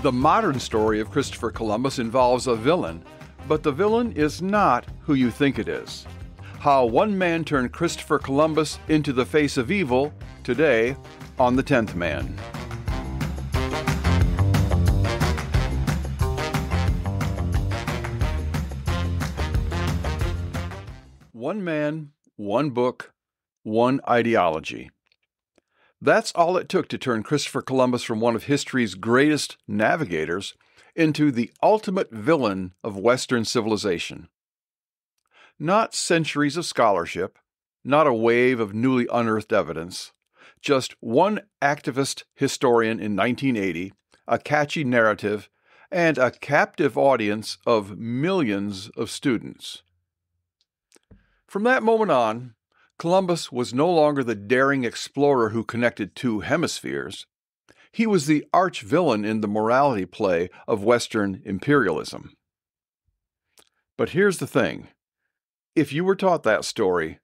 The modern story of Christopher Columbus involves a villain, but the villain is not who you think it is. How one man turned Christopher Columbus into the face of evil, today on The 10th Man. One man, one book, one ideology. That's all it took to turn Christopher Columbus from one of history's greatest navigators into the ultimate villain of Western civilization. Not centuries of scholarship, not a wave of newly unearthed evidence, just one activist historian in 1980, a catchy narrative, and a captive audience of millions of students. From that moment on, Columbus was no longer the daring explorer who connected two hemispheres. He was the arch-villain in the morality play of Western imperialism. But here's the thing. If you were taught that story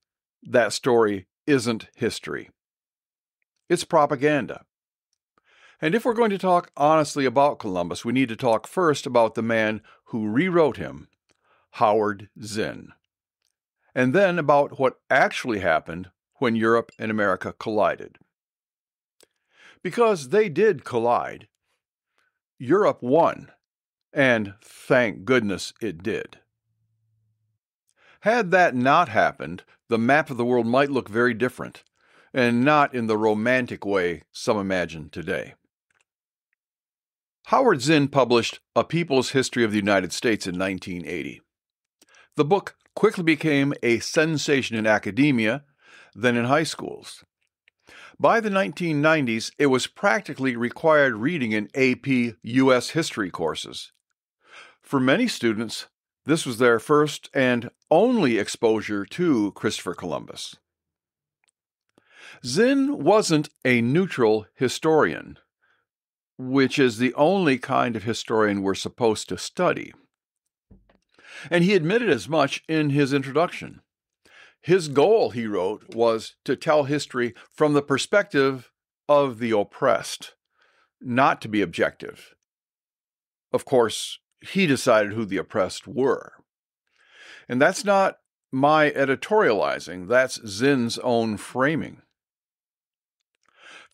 isn't history. It's propaganda. And if we're going to talk honestly about Columbus, we need to talk first about the man who rewrote him, Howard Zinn. And then about what actually happened when Europe and America collided. Because they did collide. Europe won, and thank goodness it did. Had that not happened, the map of the world might look very different, and not in the romantic way some imagine today. Howard Zinn published A People's History of the United States in 1980. The book quickly became a sensation in academia, then in high schools. By the 1990s, it was practically required reading in AP U.S. history courses. For many students, this was their first and only exposure to Christopher Columbus. Zinn wasn't a neutral historian, which is the only kind of historian we're supposed to study. And he admitted as much in his introduction. His goal, he wrote, was to tell history from the perspective of the oppressed, not to be objective. Of course, he decided who the oppressed were. And that's not my editorializing, that's Zinn's own framing.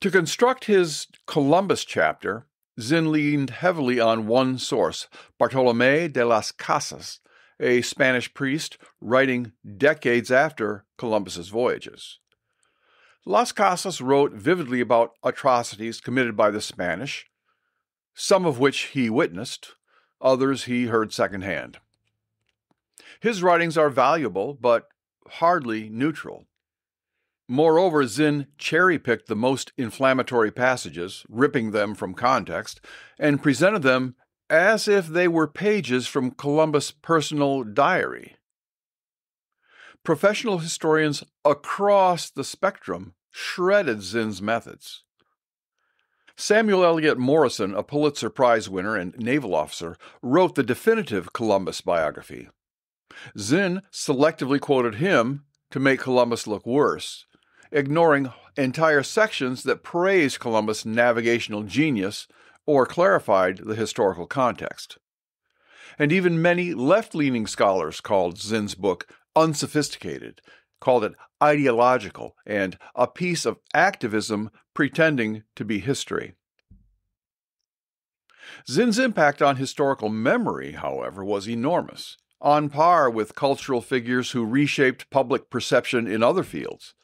To construct his Columbus chapter, Zinn leaned heavily on one source, Bartolomé de las Casas, a Spanish priest writing decades after Columbus's voyages. Las Casas wrote vividly about atrocities committed by the Spanish, some of which he witnessed, others he heard secondhand. His writings are valuable, but hardly neutral. Moreover, Zinn cherry-picked the most inflammatory passages, ripping them from context, and presented them as if they were pages from Columbus' personal diary. Professional historians across the spectrum shredded Zinn's methods. Samuel Eliot Morison, a Pulitzer Prize winner and naval officer, wrote the definitive Columbus biography. Zinn selectively quoted him to make Columbus look worse, ignoring entire sections that praised Columbus' navigational genius or clarified the historical context. And even many left-leaning scholars called Zinn's book unsophisticated, called it ideological, and a piece of activism pretending to be history. Zinn's impact on historical memory, however, was enormous, on par with cultural figures who reshaped public perception in other fields.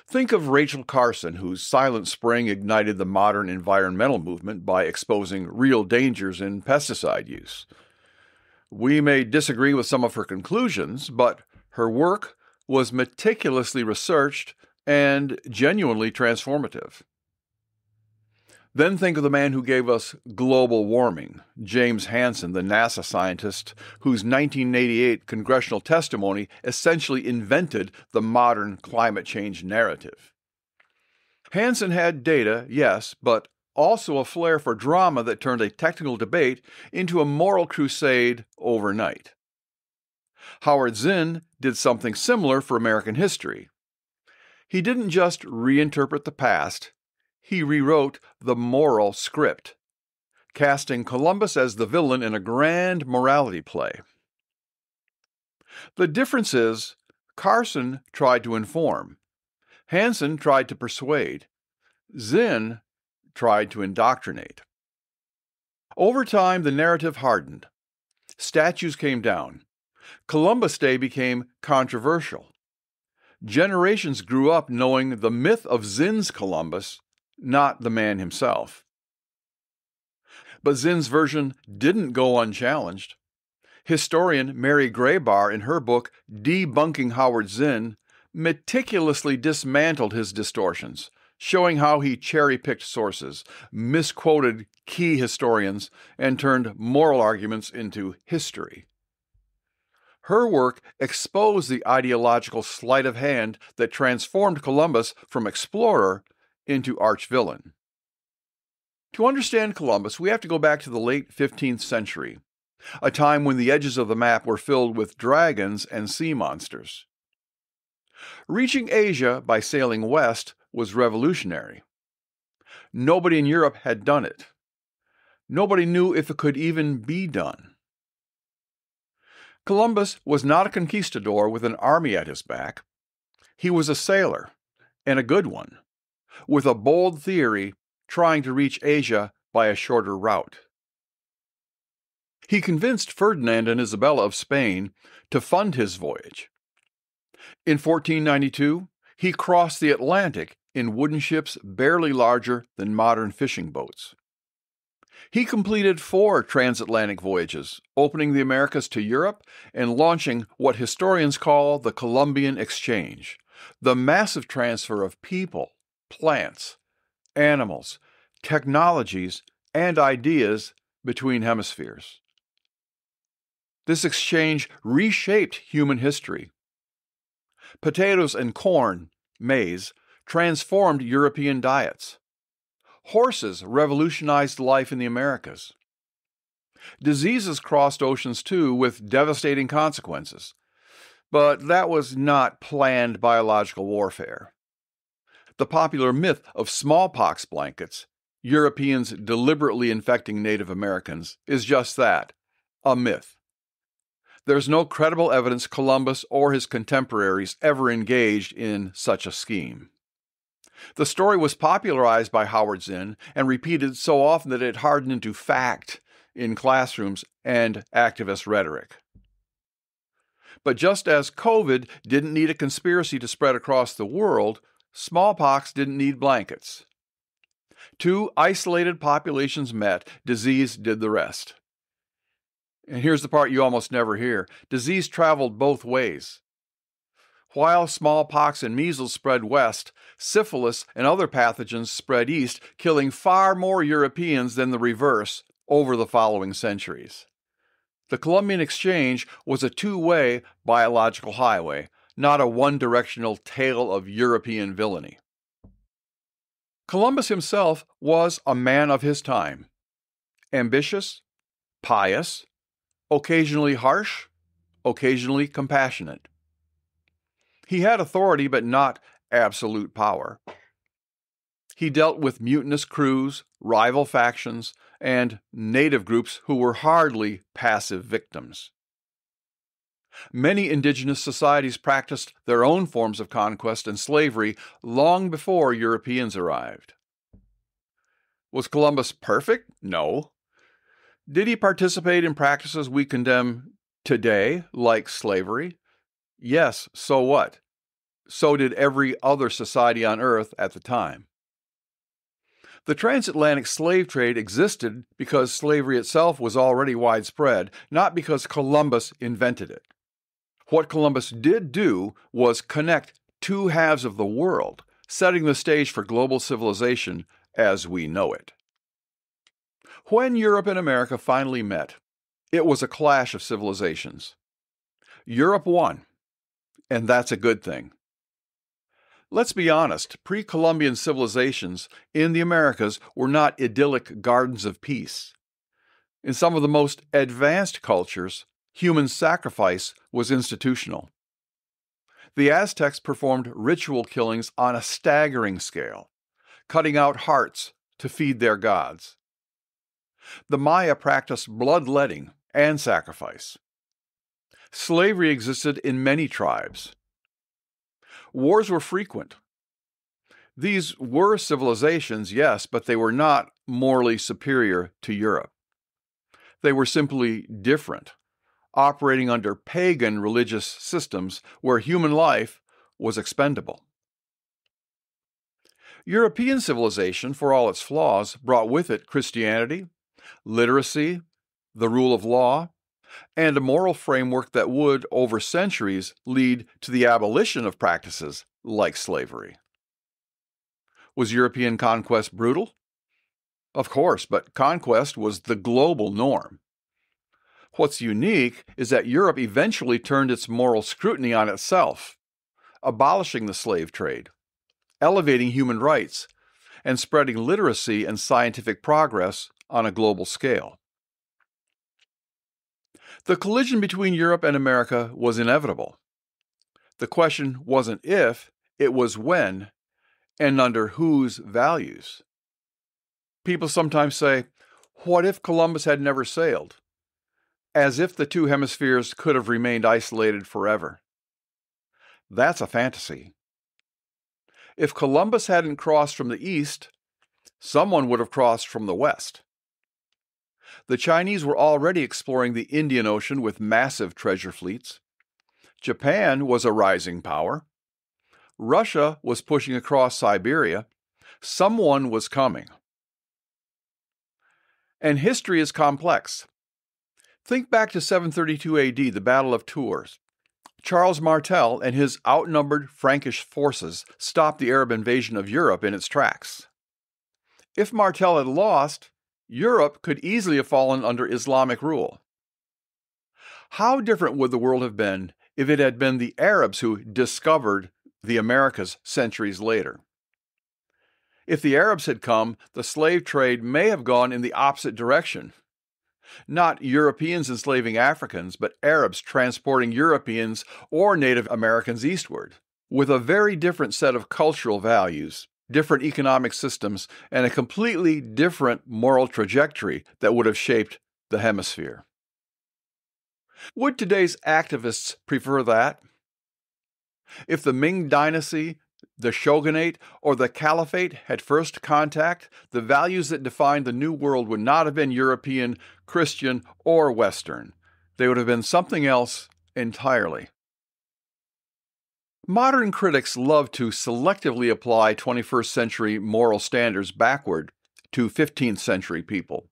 Think of Rachel Carson, whose Silent Spring ignited the modern environmental movement by exposing real dangers in pesticide use. We may disagree with some of her conclusions, but her work was meticulously researched and genuinely transformative. Then think of the man who gave us global warming, James Hansen, the NASA scientist whose 1988 congressional testimony essentially invented the modern climate change narrative. Hansen had data, yes, but also a flair for drama that turned a technical debate into a moral crusade overnight. Howard Zinn did something similar for American history. He didn't just reinterpret the past, he rewrote the moral script. casting Columbus as the villain in a grand morality play. The difference is, Carson tried to inform, Hansen tried to persuade, Zinn tried to indoctrinate. Over time, the narrative hardened. Statues came down. Columbus Day became controversial. Generations grew up knowing the myth of Zinn's Columbus, not the man himself. But Zinn's version didn't go unchallenged. Historian Mary Grabar, in her book Debunking Howard Zinn, meticulously dismantled his distortions, showing how he cherry-picked sources, misquoted key historians, and turned moral arguments into history. Her work exposed the ideological sleight of hand that transformed Columbus from explorer into arch-villain. To understand Columbus, we have to go back to the late 15th century, a time when the edges of the map were filled with dragons and sea monsters. Reaching Asia by sailing west was revolutionary. Nobody in Europe had done it. Nobody knew if it could even be done. Columbus was not a conquistador with an army at his back. He was a sailor, and a good one, with a bold theory trying to reach Asia by a shorter route. He convinced Ferdinand and Isabella of Spain to fund his voyage. In 1492, he crossed the Atlantic in wooden ships barely larger than modern fishing boats. He completed 4 transatlantic voyages, opening the Americas to Europe and launching what historians call the Columbian Exchange, the massive transfer of people, plants, animals, technologies, and ideas between hemispheres. This exchange reshaped human history. Potatoes and corn, maize, transformed European diets. Horses revolutionized life in the Americas. Diseases crossed oceans too, with devastating consequences. But that was not planned biological warfare. The popular myth of smallpox blankets, Europeans deliberately infecting Native Americans, is just that, a myth. There's no credible evidence Columbus or his contemporaries ever engaged in such a scheme. The story was popularized by Howard Zinn and repeated so often that it hardened into fact in classrooms and activist rhetoric. But just as COVID didn't need a conspiracy to spread across the world, smallpox didn't need blankets. 2 isolated populations met, disease did the rest. And here's the part you almost never hear. Disease traveled both ways. While smallpox and measles spread west, syphilis and other pathogens spread east, killing far more Europeans than the reverse over the following centuries. The Columbian Exchange was a 2-way biological highway, not a one-directional tale of European villainy. Columbus himself was a man of his time, ambitious, pious, occasionally harsh, occasionally compassionate. He had authority, but not absolute power. He dealt with mutinous crews, rival factions, and native groups who were hardly passive victims. Many indigenous societies practiced their own forms of conquest and slavery long before Europeans arrived. Was Columbus perfect? No. Did he participate in practices we condemn today, like slavery? Yes, so what? So did every other society on Earth at the time. The transatlantic slave trade existed because slavery itself was already widespread, not because Columbus invented it. What Columbus did do was connect 2 halves of the world, setting the stage for global civilization as we know it. When Europe and America finally met, it was a clash of civilizations. Europe won, and that's a good thing. Let's be honest, pre-Columbian civilizations in the Americas were not idyllic gardens of peace. In some of the most advanced cultures, human sacrifice was institutional. The Aztecs performed ritual killings on a staggering scale, cutting out hearts to feed their gods. The Maya practiced bloodletting and sacrifice. Slavery existed in many tribes. Wars were frequent. These were civilizations, yes, but they were not morally superior to Europe. They were simply different, operating under pagan religious systems where human life was expendable. European civilization, for all its flaws, brought with it Christianity, literacy, the rule of law, and a moral framework that would, over centuries, lead to the abolition of practices like slavery. Was European conquest brutal? Of course, but conquest was the global norm. What's unique is that Europe eventually turned its moral scrutiny on itself, abolishing the slave trade, elevating human rights, and spreading literacy and scientific progress on a global scale. The collision between Europe and America was inevitable. The question wasn't if, it was when, and under whose values. People sometimes say, what if Columbus had never sailed? As if the two hemispheres could have remained isolated forever. That's a fantasy. If Columbus hadn't crossed from the east, someone would have crossed from the west. The Chinese were already exploring the Indian Ocean with massive treasure fleets. Japan was a rising power. Russia was pushing across Siberia. Someone was coming. And history is complex. Think back to 732 AD, the Battle of Tours. Charles Martel and his outnumbered Frankish forces stopped the Arab invasion of Europe in its tracks. If Martel had lost, Europe could easily have fallen under Islamic rule. How different would the world have been if it had been the Arabs who discovered the Americas centuries later? If the Arabs had come, the slave trade may have gone in the opposite direction. Not Europeans enslaving Africans, but Arabs transporting Europeans or Native Americans eastward, with a very different set of cultural values, different economic systems, and a completely different moral trajectory that would have shaped the hemisphere. Would today's activists prefer that? If the Ming Dynasty, the Shogunate, or the Caliphate had first contact, the values that defined the New World would not have been European, Christian, or Western. They would have been something else entirely. Modern critics love to selectively apply 21st century moral standards backward to 15th century people.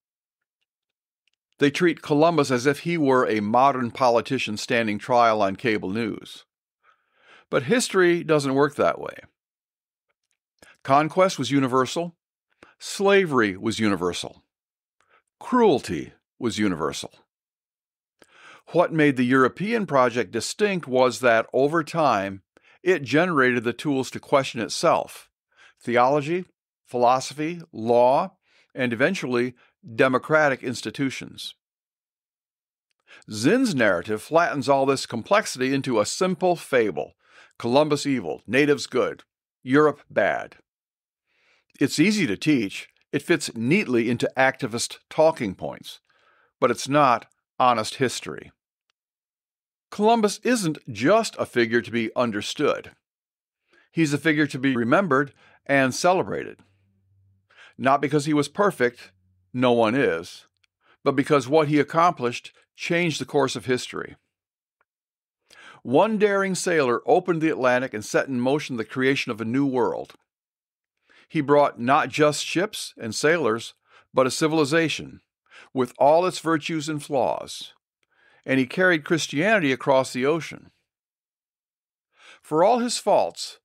They treat Columbus as if he were a modern politician standing trial on cable news. But history doesn't work that way. Conquest was universal. Slavery was universal. Cruelty was universal. What made the European project distinct was that, over time, it generated the tools to question itself: theology, philosophy, law, and eventually democratic institutions. Zinn's narrative flattens all this complexity into a simple fable: Columbus evil, natives good, Europe bad. It's easy to teach, it fits neatly into activist talking points, but it's not honest history. Columbus isn't just a figure to be understood. He's a figure to be remembered and celebrated. Not because he was perfect, no one is, but because what he accomplished changed the course of history. One daring sailor opened the Atlantic and set in motion the creation of a new world. He brought not just ships and sailors, but a civilization, with all its virtues and flaws, and he carried Christianity across the ocean. For all his faults,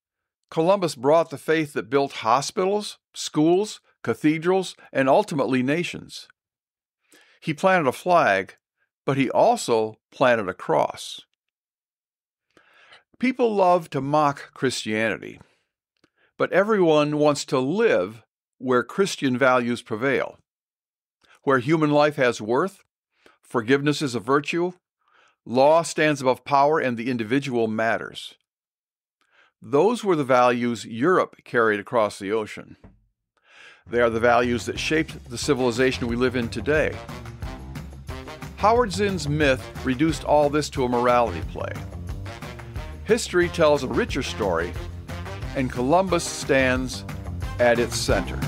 Columbus brought the faith that built hospitals, schools, cathedrals, and ultimately nations. He planted a flag, but he also planted a cross. People love to mock Christianity, but everyone wants to live where Christian values prevail, where human life has worth, forgiveness is a virtue, law stands above power, and the individual matters. Those were the values Europe carried across the ocean. They are the values that shaped the civilization we live in today. Howard Zinn's myth reduced all this to a morality play. History tells a richer story, and Columbus stands at its center.